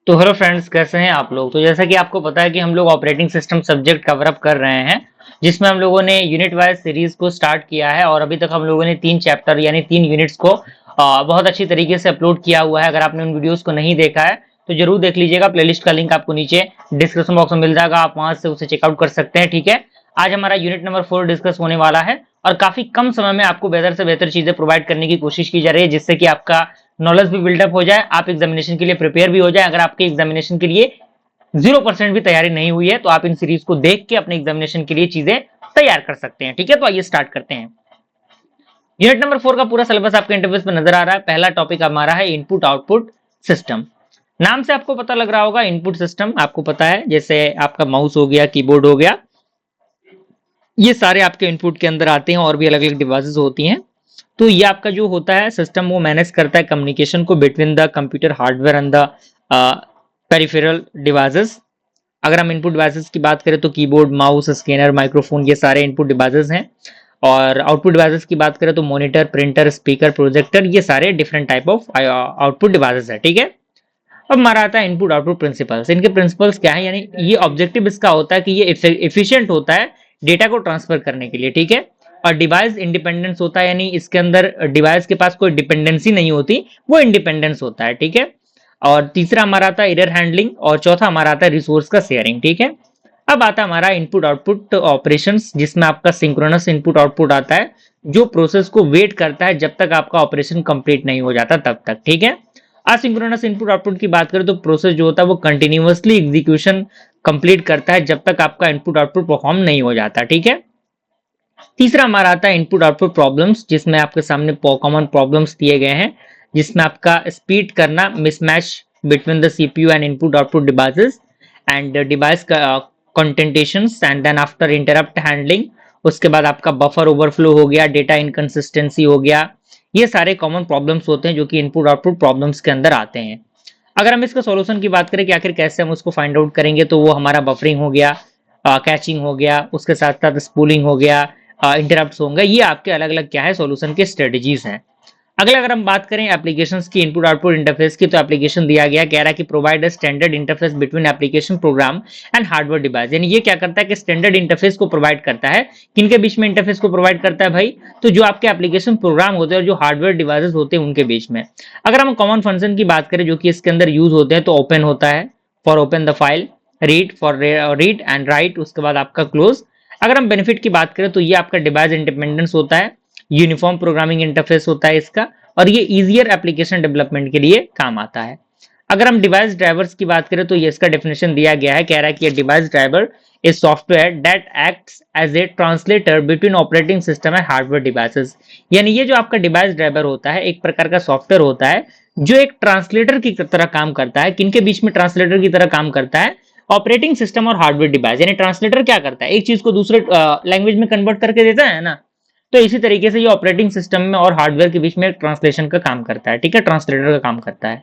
तो hello friends, कैसे हैं आप लोग। तो जैसा कि आपको पता है कि हम लोग operating system subject cover up कर रहे हैं, जिसमें हम लोगों ने यूनिट वाइज सीरीज को स्टार्ट किया है और अभी तक हम लोगों ने 3 चैप्टर यानी 3 यूनिट्स को बहुत अच्छी तरीके से अपलोड किया हुआ है। अगर आपने उन वीडियोस को नहीं देखा है तो जरूर देख लीजिएगा। प्लेलिस्ट का लिंक आपको नीचे डिस्क्रिप्शन बॉक्स में मिल जाएगा, आप वहां से उसे चेकआउट कर सकते हैं। ठीक है, आज हमारा यूनिट नंबर 4 डिस्कस होने वाला है और काफी कम समय में आपको बेहतर से बेहतर चीजें प्रोवाइड करने की कोशिश की जा रही है, जिससे कि आपका नॉलेज भी बिल्डअप हो जाए, आप एग्जामिनेशन के लिए प्रिपेयर भी हो जाए। अगर आपके एग्जामिनेशन के लिए 0% भी तैयारी नहीं हुई है तो आप इन सीरीज को देख के अपने एग्जामिनेशन के लिए चीजें तैयार कर सकते हैं। ठीक है, तो आइए स्टार्ट करते हैं। यूनिट नंबर 4 का पूरा सिलेबस आपके इंटरफेस पर नजर आ रहा है। पहला टॉपिक हमारा है इनपुट आउटपुट सिस्टम। नाम से आपको पता लग रहा होगा, इनपुट सिस्टम आपको पता है, जैसे आपका माउस हो गया, कीबोर्ड हो गया, ये सारे आपके इनपुट के अंदर आते हैं और भी अलग अलग डिवाइसेस होती हैं। तो ये आपका जो होता है सिस्टम, वो मैनेज करता है कम्युनिकेशन को between the computer hardware and the peripheral devices. अगर हम इनपुट डिवाइसेस की बात करें तो कीबोर्ड, माउस, स्कैनर, माइक्रोफोन, ये सारे इनपुट डिवाइसेस हैं। और आउटपुट डिवाइसेस की बात करें तो मॉनिटर, प्रिंटर, स्पीकर, प्रोजेक्टर, ये सारे different type of output devices है। ठीक है, अब हमारा आता है इनपुट आउटपुट प्रिंसिपल्स। इनके प्रिंसिपल्स क्या है, यानी ये ऑब्जेक्टिव इसका होता है कि ये एफिशिएंट होता है डेटा को ट्रांसफर करने के लिए। ठीक है, और डिवाइस इंडिपेंडेंस होता है, यानी इसके अंदर डिवाइस के पास कोई डिपेंडेंसी नहीं होती, वो इंडिपेंडेंस होता है। ठीक है, और तीसरा हमारा आता है एरर हैंडलिंग, और चौथा हमारा आता है रिसोर्स का शेयरिंग। ठीक है, अब आता है हमारा इनपुट आउटपुट ऑपरेशंस, जिसमें आपका सिंक्रोनस इनपुट आउटपुट आता है, जो प्रोसेस को वेट करता है जब तक आपका ऑपरेशन कंप्लीट नहीं हो जाता तब तक। ठीक है, असिंक्रोनस इनपुट आउटपुट की बात करें तो प्रोसेस जो होता है वो कंटिन्यूअसली एग्जीक्यूशन कंप्लीट करता है जब तक आपका इनपुट आउटपुट परफॉर्म नहीं हो जाता। ठीक है, तीसरा हमारा आता है इनपुट आउटपुट प्रॉब्लम्स, जिसमें आपके सामने कॉमन प्रॉब्लम्स दिए गए हैं, जिसमें आपका स्पीड करना, mismatch between the CPU and input output devices and device contentions and then after interrupt handling. उसके बाद आपका बफर ओवरफ्लो हो गया, डेटा इनकंसिस्टेंसी हो गया, ये सारे कॉमन प्रॉब्लम्स होते हैं जो कि इनपुट आउटपुट प्रॉब्लम्स के अंदर आते हैं। अगर हम इसका सॉल्यूशन की बात करें कि आखिर कैसे हम उसको फाइंड आउट करेंगे, तो वो हमारा बफरिंग हो गया, कैचिंग हो गया, उसके साथ साथ स्पूलिंग हो गया, इंटरप्ट होंगे, ये आपके अलग अलग क्या है सॉल्यूशन के स्ट्रेटजीज हैं। अगला अगर हम बात करें एप्लीकेशंस की इनपुट आउटपुट इंटरफेस की, तो एप्लीकेशन दिया गया, कह रहा है कि provide a standard interface between application program and hardware device. यानी ये क्या करता है कि स्टैंडर्ड इंटरफेस को प्रोवाइड करता है। किनके बीच में इंटरफेस को प्रोवाइड करता है भाई, तो जो आपके एप्लीकेशन प्रोग्राम होते हैं और जो हार्डवेयर डिवाइसेस होते हैं उनके बीच में। अगर हम कॉमन फंक्शन की बात करें जो कि इसके अंदर यूज होते हैं, तो ओपन होता है for open the file, read for read and right, उसके बाद आपका क्लोज। अगर हम बेनिफिट की बात करें तो ये आपका डिवाइस इंडिपेंडेंस होता है, यूनिफॉर्म प्रोग्रामिंग इंटरफेस होता है इसका, और ये इजियर एप्लीकेशन डेवलपमेंट के लिए काम आता है। अगर हम डिवाइस ड्राइवर्स की बात करें तो ये इसका डेफिनेशन दिया गया है, कह रहा है कि device driver is software that acts as a translator between operating system and hardware devices. यानी ये जो आपका डिवाइस ड्राइवर होता है एक प्रकार का सॉफ्टवेयर होता है जो एक ट्रांसलेटर की तरह काम करता है। किनके बीच में ट्रांसलेटर की तरह काम करता है, ऑपरेटिंग सिस्टम और हार्डवेयर डिवाइस। यानी ट्रांसलेटर क्या करता है, एक चीज को दूसरे लैंग्वेज में कन्वर्ट करके देता है ना, तो इसी तरीके से ये ऑपरेटिंग सिस्टम में और हार्डवेयर के बीच में ट्रांसलेशन का काम करता है। ठीक है, ट्रांसलेटर का काम करता है।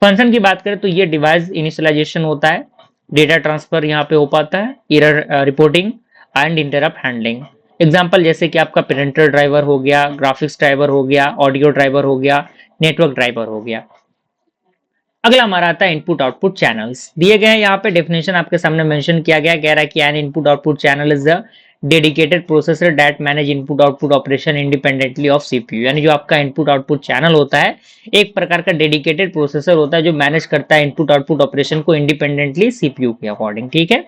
फंक्शन की बात करें तो ये डिवाइस इनिशियलाइजेशन होता है, डेटा ट्रांसफर यहाँ पे हो पाता है, error reporting and interrupt handling. Example जैसे कि आपका प्रिंटर ड्राइवर हो गया, ग्राफिक्स ड्राइवर हो गया, ऑडियो ड्राइवर हो गया, नेटवर्क ड्राइवर हो गया। अगला हमारा आता है इनपुट आउटपुट चैनल्स। दिए गए हैं यहाँ पे डेफिनेशन आपके सामने मेंशन किया गया, कह रहा है कि N input output channel is the dedicated processor that manage input output operation independently of CPU. यानी जो आपका इनपुट आउटपुट चैनल होता है एक प्रकार का डेडिकेटेड प्रोसेसर होता है जो मैनेज करता है इनपुट आउटपुट ऑपरेशन को इंडिपेंडेंटली सीपीयू के अकॉर्डिंग। ठीक है,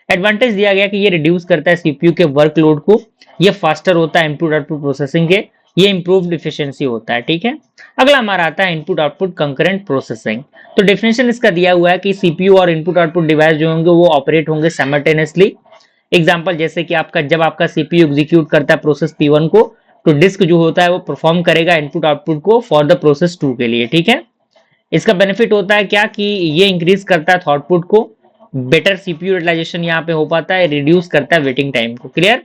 एडवांटेज दिया गया कि ये रिड्यूस करता है सीपीयू के वर्कलोड को, ये फास्टर होता है इनपुट आउटपुट प्रोसेसिंग के, ये इंप्रूव्ड इफिशिएंसी होता है। ठीक है, अगला हमारा आता है इनपुट आउटपुट कंकरेंट प्रोसेसिंग। तो डेफिनेशन इसका दिया हुआ है कि सीपीयू और इनपुट आउटपुट डिवाइस जो होंगे वो ऑपरेट होंगे साइमल्टेनियसली। एग्जांपल जैसे कि आपका जब आपका सीपीयू एग्जीक्यूट करता है प्रोसेस P1 को, तो डिस्क जो होता है वो परफॉर्म करेगा इनपुट आउटपुट को फॉर द प्रोसेस 2 के लिए। ठीक है, इसका बेनिफिट होता है क्या कि ये इंक्रीज करता है थॉटपुट को, बेटर सीपीयू यूटिलाइजेशन यहाँ पे हो पाता है, रिड्यूस करता है वेटिंग टाइम को। क्लियर।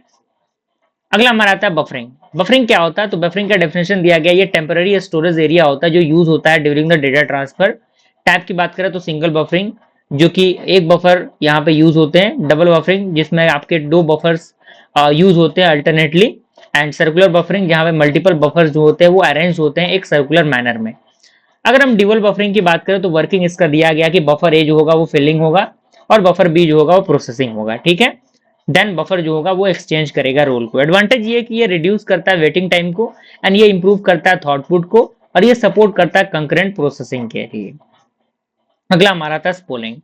अगला हमारा आता है बफरिंग। बफरिंग क्या होता है, तो बफरिंग का डेफिनेशन दिया गया, ये टेम्पररी स्टोरेज एरिया होता है जो यूज होता है during the data transfer. Type की बात करें तो सिंगल बफरिंग, जो कि एक बफर यहाँ पे यूज होते हैं, डबल बफरिंग जिसमें आपके 2 बफर्स यूज होते हैं अल्टरनेटली, एंड सर्कुलर बफरिंग जहाँ पे मल्टीपल बफर्स जो होते हैं वो अरेंज होते हैं एक सर्कुलर मैनर में। अगर हम ड्यूअल बफरिंग की बात करें तो वर्किंग इसका दिया गया कि बफर ए जो होगा वो फिलिंग होगा और बफर बी जो होगा वो प्रोसेसिंग होगा, ठीक है। देन बफर जो होगा वो एक्सचेंज करेगा रोल को। एडवांटेज ये है कि ये रिड्यूस करता है वेटिंग टाइम को एंड ये इंप्रूव करता है थॉटपुट को और ये सपोर्ट करता है कंकरेंट प्रोसेसिंग के लिए। अगला हमारा था स्पूलिंग।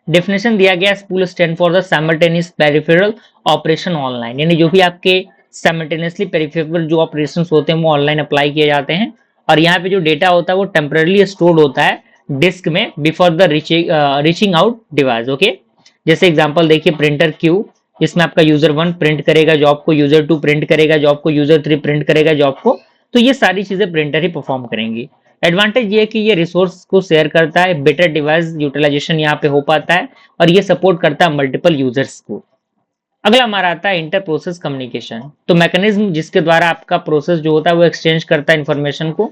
डेफिनेशन दिया गया, spool stand for the simultaneous peripheral operation online, यानी जो भी आपके साइमल्टेनियसली पेरिफेरल जो ऑपरेशंस होते हैं वो ऑनलाइन अप्लाई किए जाते हैं और यहाँ पे जो डेटा होता है वो टेम्पररी स्टोर्ड होता है डिस्क में before the reaching out device. Okay, जैसे एग्जांपल देखिए प्रिंटर क्यू, इसमें आपका यूजर 1 प्रिंट करेगा जॉब को, यूजर 2 प्रिंट करेगा जॉब को, यूजर 3 प्रिंट करेगा जॉब को, तो ये सारी चीजें प्रिंटर ही परफॉर्म करेंगी। एडवांटेज ये है कि ये रिसोर्स को शेयर करता है, बेटर डिवाइस यूटिलाइजेशन यहाँ पे हो पाता है और ये सपोर्ट करता है मल्टीपल यूजर्स को। अगला हमारा आता है इंटर प्रोसेस कम्युनिकेशन। तो मैकेनिज्म जिसके द्वारा आपका प्रोसेस जो होता है वो एक्सचेंज करता है इन्फॉर्मेशन को,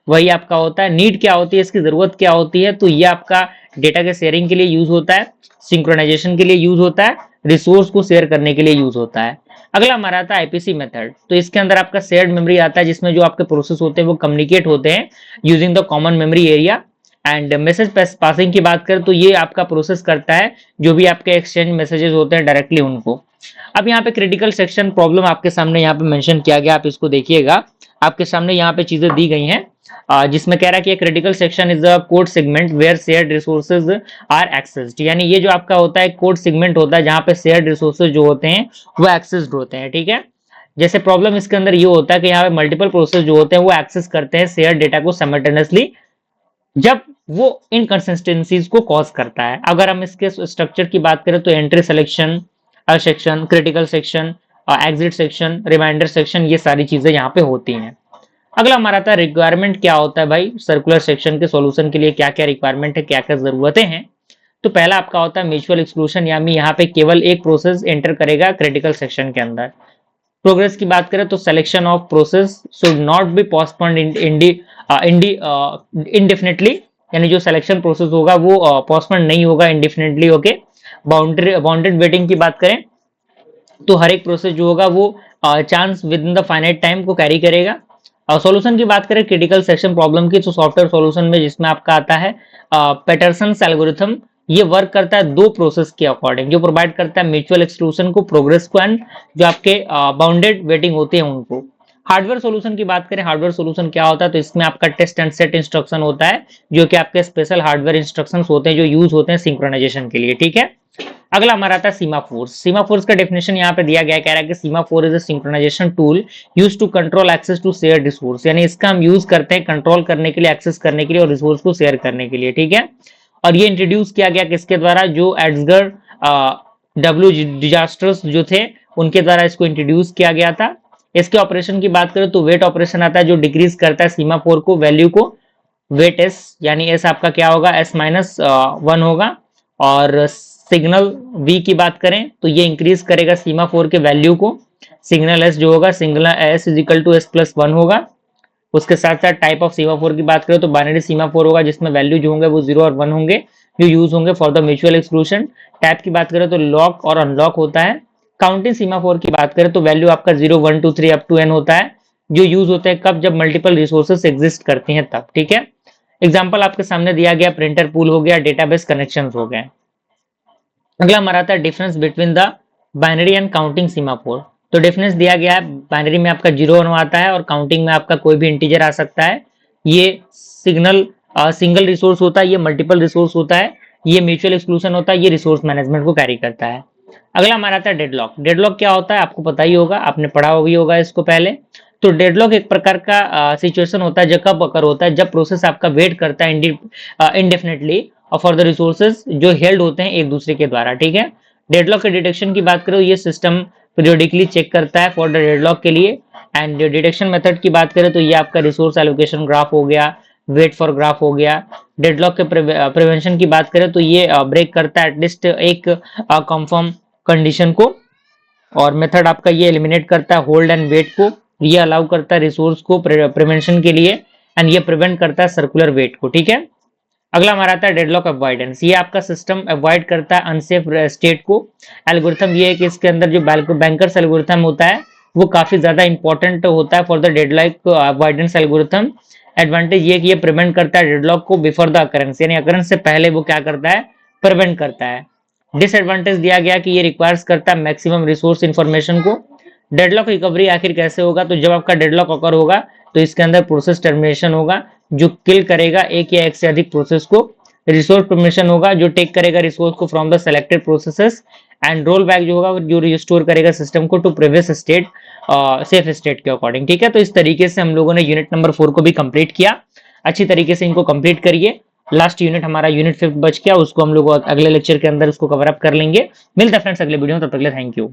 वही आपका होता है। नीड क्या होती है, इसकी जरूरत क्या होती है, तो ये आपका डेटा के शेयरिंग के लिए यूज होता है, सिंक्रोनाइजेशन के लिए यूज होता है, रिसोर्स को शेयर करने के लिए यूज होता है। अगला हमारा आता है आईपीसी मेथड। तो इसके अंदर आपका शेयर्ड मेमोरी आता है जिसमें जो आपके प्रोसेस होते हैं वो कम्युनिकेट होते हैं using the common memory area. And message passing की बात करें तो ये आपका प्रोसेस करता है जो भी आपके एक्सचेंज मैसेजेस होते हैं डायरेक्टली उनको। अब यहाँ पे क्रिटिकल सेक्शन प्रॉब्लम आपके सामने यहाँ पे मेंशन किया गया, आप इसको देखिएगा। आपके सामने यहाँ पे चीजें दी गई हैं जिसमें कह रहा है कि critical section is a code segment where shared resources are accessed, यानी ये जो आपका होता है कोड सेगमेंट होता है जहाँ पे शेयर्ड रिसोर्सेज जो होते हैं वो एक्सेस्ड होते हैं, ठीक है। जैसे प्रॉब्लम इसके अंदर ये होता है कि यहाँ पे मल्टीपल प्रोसेस जो होते हैं वो एक्सेस करते हैं शेयर डेटा को साइमल्टेनियसली जब वो इनकंसिस्टेंसीज को कॉज करता है। अगर हम इसके स्ट्रक्चर की बात करें तो entry selection section, critical section, exit section, remainder section, ये सारी चीजें यहाँ पे होती हैं। अगला हमारा था रिक्वायरमेंट क्या होता है भाई, सर्कुलर सेक्शन के सॉल्यूशन के लिए क्या क्या रिक्वायरमेंट है, क्या क्या जरूरतें हैं। तो पहला आपका होता है म्यूचुअल एक्सक्लूशन, यानी यहाँ पे केवल एक प्रोसेस एंटर करेगा क्रिटिकल सेक्शन के अंदर। प्रोग्रेस की बात करें तो selection of process should not be postponed indefinitely, यानी जो सिलेक्शन प्रोसेस होगा वो पोस्टपोन्ड नहीं होगा इंडेफिनेटली। ओके, बाउंडेड वेटिंग की बात करें तो हर एक प्रोसेस जो होगा वो chance with in the finite time को कैरी करेगा। सॉल्यूशन की बात करें क्रिटिकल सेक्शन प्रॉब्लम की तो सॉफ्टवेयर सॉल्यूशन में जिसमें आपका आता है पैटरसन एल्गोरिथम, ये वर्क करता है दो प्रोसेस के अकॉर्डिंग, जो प्रोवाइड करता है म्यूचुअल एक्सक्लूशन को, प्रोग्रेस को एंड जो आपके बाउंडेड वेटिंग होते हैं उनको। हार्डवेयर सॉल्यूशन की बात करें, हार्डवेयर सॉल्यूशन क्या होता है तो इसमें आपका टेस्ट एंड सेट इंस्ट्रक्शन होता है जो कि आपके स्पेशल हार्डवेयर इंस्ट्रक्शंस होते हैं जो यूज होते हैं सिंक्रोनाइजेशन के लिए, ठीक है। अगला हमारा आता है सीमाफोर्स। सीमाफोर्स का डेफिनेशन यहाँ पे दिया गया है, कह रहा है कि semaphore is a synchronisation tool used to control access to share resource, यानी इसका हम यूज करते हैं कंट्रोल करने के लिए, एक्सेस करने के लिए और रिसोर्स को शेयर करने के लिए, ठीक है। और ये इंट्रोड्यूस किया गया किसके द्वारा, जो एड्सगर डब्ल्यू डिजास्टर्स जो थे उनके द्वारा इसको इंट्रोड्यूस किया गया था। इसके ऑपरेशन की बात करें तो वेट ऑपरेशन आता है जो डिक्रीज करता है सीमाफोर को, वैल्यू को, वेट एस, यानी एस आपका क्या होगा, एस माइनस 1 होगा। और सिग्नल वी की बात करें तो ये इंक्रीज करेगा सीमाफोर के वैल्यू को, सिग्नल एस जो होगा, signal S is equal to S plus 1 होगा। उसके साथ साथ टाइप ऑफ सीमाफोर की बात करें तो बाइनरी सीमाफोर होगा जिसमें वैल्यू जो होंगे वो 0 और 1 होंगे जो यूज होंगे for the mutual exclusion. Type की बात करें तो लॉक और अनलॉक होता है। काउंटिंग सीमाफोर की बात करें तो वैल्यू आपका 0 1 2 3 अप टू एन होता है जो यूज होते हैं कब, जब मल्टीपल रिसोर्सेस एग्जिस्ट करती हैं तब, ठीक है। एग्जाम्पल आपके सामने दिया गया, प्रिंटर पूल हो गया, डेटाबेस कनेक्शन हो गए। अगला हमारा आता है difference between the binary and counting semaphore. तो डिफरेंस दिया गया है, बाइनरी में आपका 0 1 आता है और काउंटिंग में आपका कोई भी इंटीजर आ सकता है। ये सिग्नल सिंगल रिसोर्स होता है, ये मल्टीपल रिसोर्स होता है, ये म्यूचुअल एक्सक्लूशन होता है, ये रिसोर्स मैनेजमेंट को कैरी करता है। अगला हमारा आता है डेडलॉक। डेडलॉक क्या होता है आपको पता ही होगा, आपने पढ़ा भी होगा इसको पहले। तो डेडलॉक एक प्रकार का सिचुएशन होता है जो कब अकर होता है, जब प्रोसेस आपका वेट करता है इंडेफिनेटली और फॉर द रिसोर्सेज जो हेल्ड होते हैं एक दूसरे के द्वारा, ठीक है। डेडलॉक के डिटेक्शन की बात करें, ये सिस्टम पीरियोडिकली चेक करता है फॉर द डेडलॉक के लिए। एंड डिटेक्शन मेथड की बात करें तो ये आपका रिसोर्स एलोकेशन ग्राफ हो गया, वेट फॉर ग्राफ हो गया। डेडलॉक के प्रिवेंशन की बात करें तो ये ब्रेक करता है एटलीस्ट एक कंफर्म कंडीशन को, और मेथड आपका ये एलिमिनेट करता है होल्ड एंड वेट को, ये अलाउ करता है रिसोर्स को प्रिवेंशन के लिए एंड ये प्रिवेंट करता है सर्कुलर वेट को, ठीक है। अगला हमारा आता है डेडलॉक अवॉइडेंस। ये आपका सिस्टम अवॉइड करता है अनसेफ स्टेट को। एल्गोरिथम ये है कि इसके अंदर जो बैंकर्स एल्गोरिथम होता है वो काफी ज्यादा इंपॉर्टेंट होता है for the deadlock avoidance algorithm. Advantage ये कि ये प्रिवेंट करता है डेडलॉक को बिफोर द अकरेंस, यानी अकरेंस से पहले वो क्या करता है, प्रिवेंट करता है। डिसएडवांटेज दिया गया कि ये रिक्वायर्स करता है मैक्सिमम रिसोर्स इंफॉर्मेशन को। डेडलॉक रिकवरी आखिर कैसे होगा, तो जब आपका डेडलॉक अकर होगा तो इसके अंदर प्रोसेस टर्मिनेशन होगा जो किल करेगा एक या एक से अधिक प्रोसेस को। रिसोर्स परमिशन होगा जो टेक करेगा रिसोर्स को from the selected processes. And roll back जो होगा जो रिस्टोर करेगा सिस्टम को to previous state, safe state के अकॉर्डिंग। ठीक है, तो इस तरीके से हम लोगों ने यूनिट नंबर 4 को भी कंप्लीट किया। अच्छी तरीके से इनको कंप्लीट करिए। लास्ट यूनिट हमारा यूनिट 5 बच गया, उसको हम लोग अगले लेक्चर के अंदर उसको कवर अप कर लेंगे। मिलते हैं फ्रेंड्स अगले वीडियो में, तब तक के लिए थैंक यू।